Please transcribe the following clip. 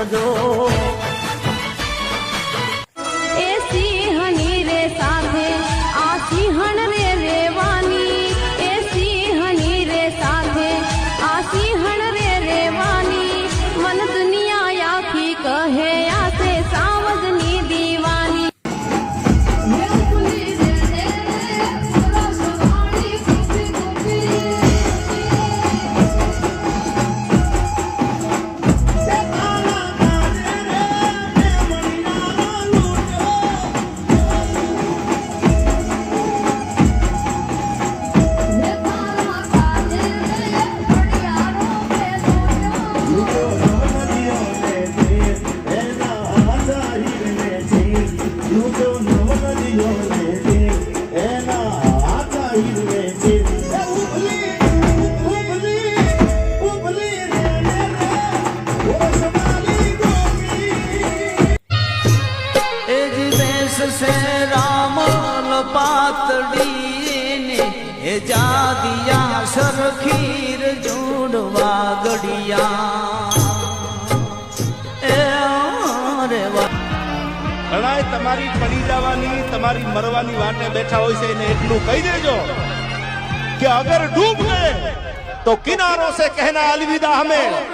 સમજો એ સિંહની રે સાથે આ સિંહણ રે રેવાની એ સિંહની રે સાથે આ સિંહણ રે રેવાની મન દુનિયા આખી કહે આસે સાવજની દીવાની से रामल पातड़ी ने ए जादिया सरखीर जोड़वा गड़िया ए रे ઘણાય તમારી પડી જવાની તમારી મરવાની વાટે બેઠા હોય છે એને એટલું કહી દેજો કે અગર ડૂબ ગયે તો કિનારો સે કહેના અલવિદા હમેं